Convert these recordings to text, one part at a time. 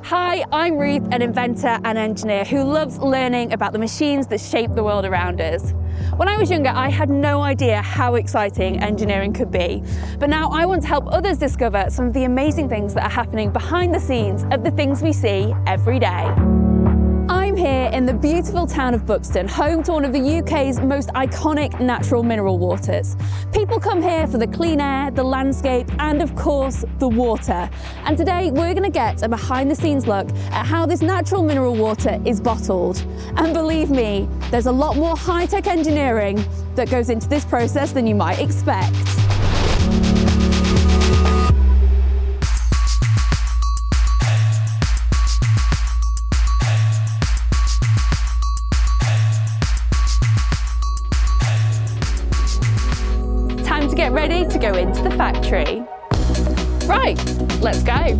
Hi, I'm Ruth, an inventor and engineer who loves learning about the machines that shape the world around us. When I was younger, I had no idea how exciting engineering could be. But now I want to help others discover some of the amazing things that are happening behind the scenes of the things we see every day. I'm here in the beautiful town of Buxton, home to one of the UK's most iconic natural mineral waters. People come here for the clean air, the landscape, and of course, the water. And today we're going to get a behind the scenes look at how this natural mineral water is bottled. And believe me, there's a lot more high-tech engineering that goes into this process than you might expect. Time to get ready to go into the factory. Right, let's go.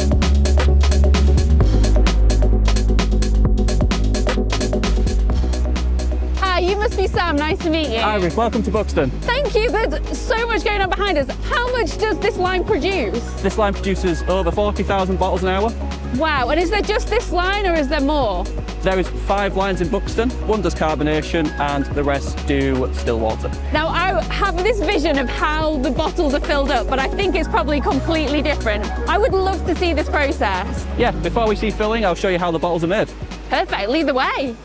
Hi, you must be Sam, nice to meet you. Hi Ruth, welcome to Buxton. Thank you, there's so much going on behind us. How much does this line produce? This line produces over 40,000 bottles an hour. Wow, and is there just this line or is there more? There is 5 lines in Buxton. One does carbonation and the rest do still water. Now, I have this vision of how the bottles are filled up, but I think it's probably completely different. I would love to see this process. Yeah, before we see filling, I'll show you how the bottles are made. Perfect, lead the way.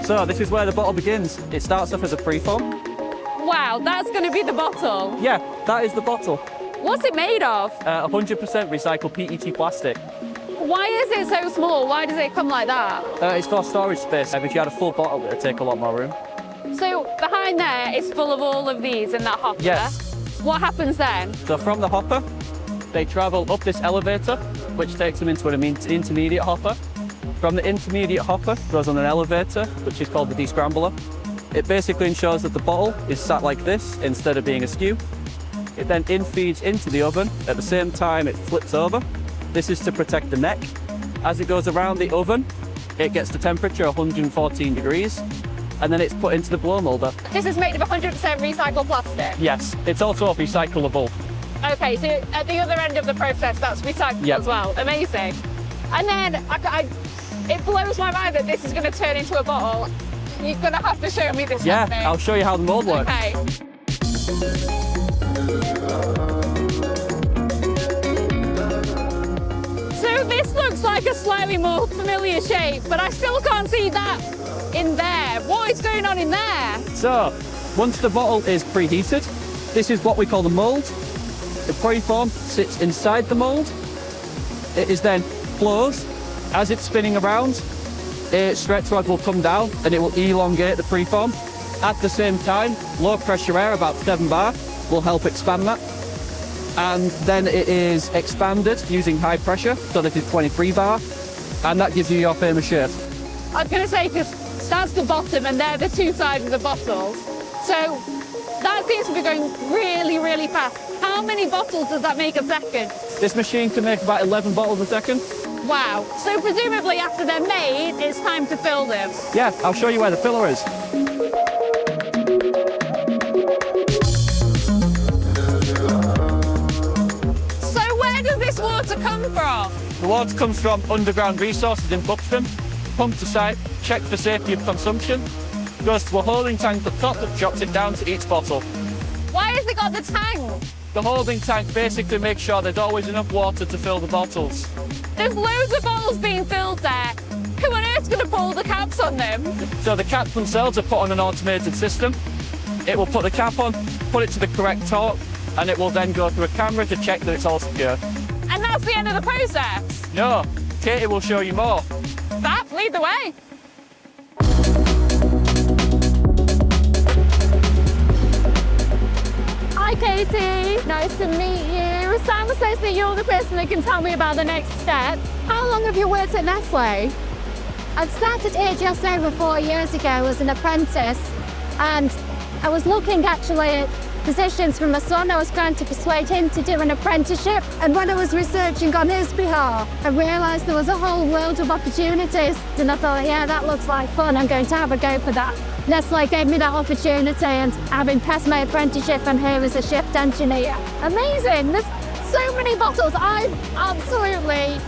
So this is where the bottle begins. It starts off as a preform. Wow, that's going to be the bottle. Yeah, that is the bottle. What's it made of? 100% recycled PET plastic. Why is it so small? Why does it come like that? It's for storage space. If you had a full bottle, it would take a lot more room. So behind there is full of all of these in that hopper. Yes. What happens then? So from the hopper, they travel up this elevator, which takes them into an intermediate hopper. From the intermediate hopper, goes on an elevator, which is called the descrambler. It basically ensures that the bottle is sat like this instead of being askew. It then feeds into the oven. At the same time, it flips over. This is to protect the neck. As it goes around the oven, it gets to temperature 114 degrees, and then it's put into the blow molder. This is made of 100% recycled plastic? Yes, it's also recyclable. Okay, so at the other end of the process, that's recycled as well. Amazing. And then it blows my mind that this is going to turn into a bottle. You're going to have to show me this happening. I'll show you how the mold works. Okay. So this looks like a slightly more familiar shape, but I still can't see that in there. What is going on in there? So, once the bottle is preheated, this is what we call the mold. The preform sits inside the mold. It is then closed. As it's spinning around, a stretch rod will come down and it will elongate the preform. At the same time, low pressure air, about 7 bar, will help expand that. And then it is expanded using high pressure, so this is 23 bar, and that gives you your famous shape. I was going to say, because that's the bottom and they're the two sides of the bottles. So that seems to be going really, really fast. How many bottles does that make a second? This machine can make about 11 bottles a second. Wow. So presumably after they're made, it's time to fill them. Yeah, I'll show you where the filler is. So where does this water come from? The water comes from underground resources in Buxton, pumped to site, checked for safety of consumption, goes to a holding tank at the top that drops it down to each bottle. Why has it got the tank? The holding tank basically makes sure there's always enough water to fill the bottles. There's loads of bottles being filled there. Who on earth's going to pull the caps on them? So the caps themselves are put on an automated system. It will put the cap on, put it to the correct torque, and it will then go through a camera to check that it's all secure. And that's the end of the process? No, Katie will show you more. Fab, lead the way. Hi Katie, nice to meet you. Sam says that you're the person that can tell me about the next step. How long have you worked at Nestlé? I started here just over 4 years ago as an apprentice, and I was looking actually at positions from my son. I was trying to persuade him to do an apprenticeship. And when I was researching on his behalf, I realised there was a whole world of opportunities. And I thought, yeah, that looks like fun. I'm going to have a go for that. Nestlé gave me that opportunity, and having passed my apprenticeship, and here as a shift engineer. Amazing. There's so many bottles. I'm absolutely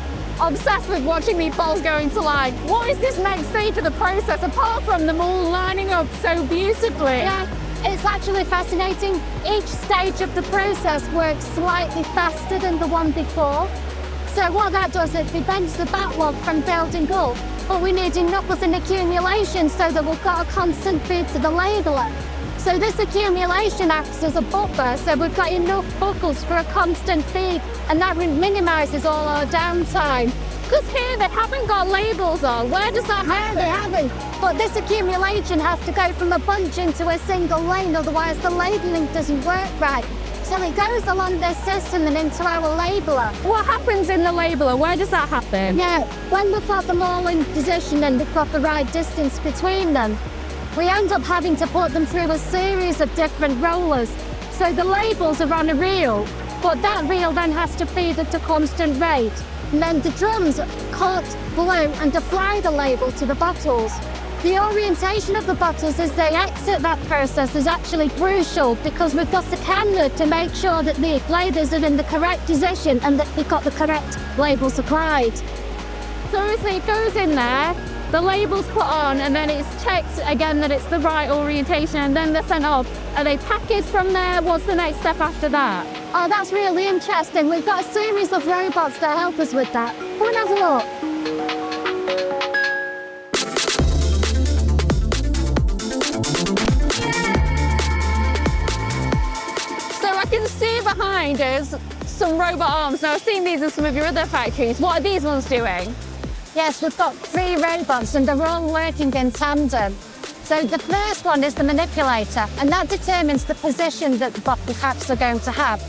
obsessed with watching these bottles go into line. What is this next stage of the process, apart from them all lining up so beautifully? Yeah, it's actually fascinating. Each stage of the process works slightly faster than the one before. So what that does, it prevents the backlog from building up. But we need enough of an accumulation so that we've got a constant feed to the labeller. So this accumulation acts as a buffer, so we've got enough buckles for a constant feed, and that minimises all our downtime. Because here they haven't got labels on. Where does that happen? They haven't. But this accumulation has to go from a bunch into a single lane, otherwise the labelling doesn't work right. So it goes along this system and into our labeller. What happens in the labeller? Where does that happen? Yeah, when we've got them all in position and we've got the right distance between them, we end up having to put them through a series of different rollers. So the labels are on a reel, but that reel then has to feed at a constant rate. And then the drums cut, blow and apply the label to the bottles. The orientation of the bottles as they exit that process is actually crucial, because we've got the scanner to make sure that the labels are in the correct position and that we've got the correct labels applied. So obviously it goes in there, the label's put on, and then it's checked again that it's the right orientation, and then they're sent off. Are they packaged from there? What's the next step after that? Oh, that's really interesting. We've got a series of robots that help us with that. Come and have a look. I can see behind us some robot arms. Now I've seen these in some of your other factories. What are these ones doing? Yes, we've got 3 robots and they're all working in tandem. So the first one is the manipulator, and that determines the position that the bottle caps are going to have.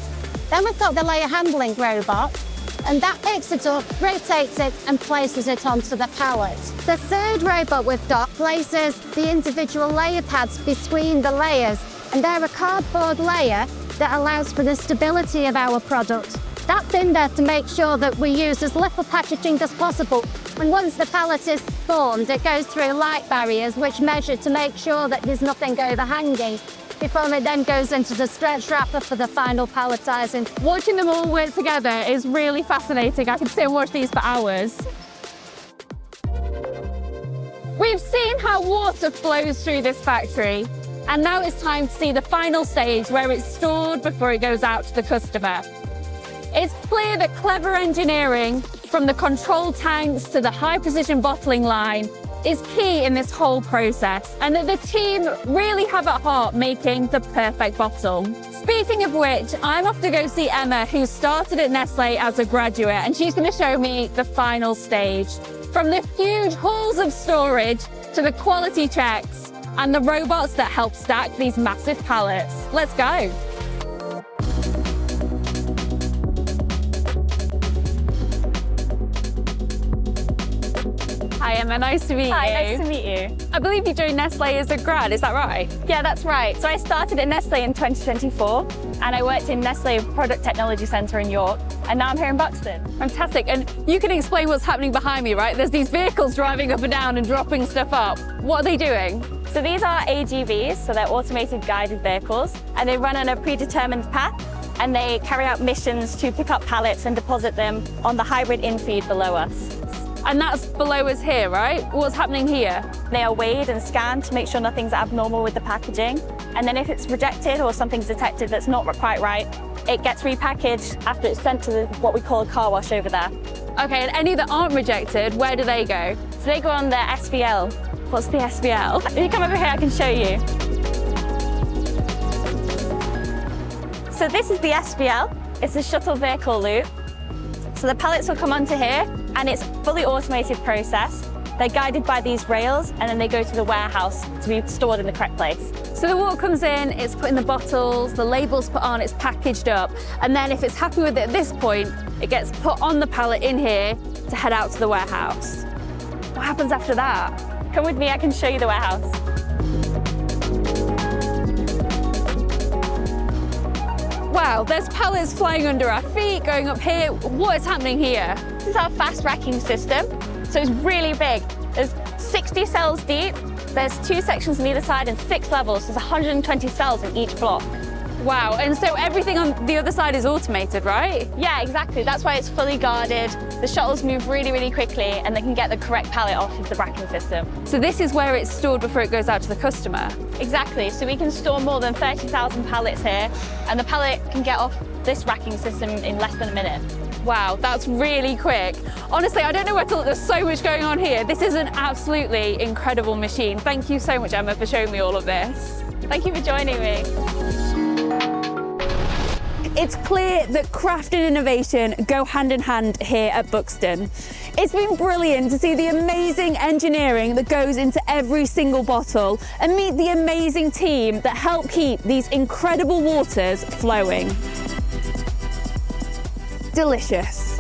Then we've got the layer handling robot, and that picks it up, rotates it and places it onto the pallet. The third robot we've got places the individual layer pads between the layers, and they're a cardboard layer that allows for the stability of our product. That's in there to make sure that we use as little packaging as possible. And once the pallet is formed, it goes through light barriers which measure to make sure that there's nothing overhanging before it then goes into the stretch wrapper for the final palletizing. Watching them all work together is really fascinating. I could sit and watch these for hours. We've seen how water flows through this factory, and now it's time to see the final stage where it's stored before it goes out to the customer. It's clear that clever engineering, from the control tanks to the high-precision bottling line, is key in this whole process, and that the team really have at heart making the perfect bottle. Speaking of which, I'm off to go see Emma, who started at Nestlé as a graduate, and she's going to show me the final stage. From the huge halls of storage to the quality checks and the robots that help stack these massive pallets. Let's go. Hi Emma, nice to meet you. Hi, nice to meet you. I believe you joined Nestlé as a grad, is that right? Yeah, that's right. So I started at Nestlé in 2024 and I worked in Nestlé Product Technology Centre in York, and now I'm here in Buxton. Fantastic, and you can explain what's happening behind me, right? There's these vehicles driving up and down and dropping stuff up. What are they doing? So these are AGVs, so they're automated guided vehicles, and they run on a predetermined path, and they carry out missions to pick up pallets and deposit them on the hybrid infeed below us. And that's below us here, right? What's happening here? They are weighed and scanned to make sure nothing's abnormal with the packaging. And then if it's rejected or something's detected that's not quite right, it gets repackaged after it's sent to what we call a car wash over there. Okay, and any that aren't rejected, where do they go? So they go on the SVL. What's the SVL? If you come over here, I can show you. So this is the SVL. It's a shuttle vehicle loop. So the pallets will come onto here, and it's a fully automated process. They're guided by these rails, and then they go to the warehouse to be stored in the correct place. So the water comes in, it's put in the bottles, the label's put on, it's packaged up, and then if it's happy with it at this point, it gets put on the pallet in here to head out to the warehouse. What happens after that? Come with me, I can show you the warehouse. Wow, there's pallets flying under our feet, going up here. What is happening here? This is our fast racking system. So it's really big. There's 60 cells deep. There's 2 sections on either side and 6 levels. There's 120 cells in each block. Wow, and so everything on the other side is automated, right? Yeah, exactly. That's why it's fully guarded. The shuttles move really, really quickly and they can get the correct pallet off of the racking system. So this is where it's stored before it goes out to the customer? Exactly. So we can store more than 30,000 pallets here and the pallet can get off this racking system in less than a minute. Wow, that's really quick. Honestly, I don't know where to look. There's so much going on here. This is an absolutely incredible machine. Thank you so much, Emma, for showing me all of this. Thank you for joining me. It's clear that craft and innovation go hand in hand here at Buxton. It's been brilliant to see the amazing engineering that goes into every single bottle and meet the amazing team that help keep these incredible waters flowing. Delicious.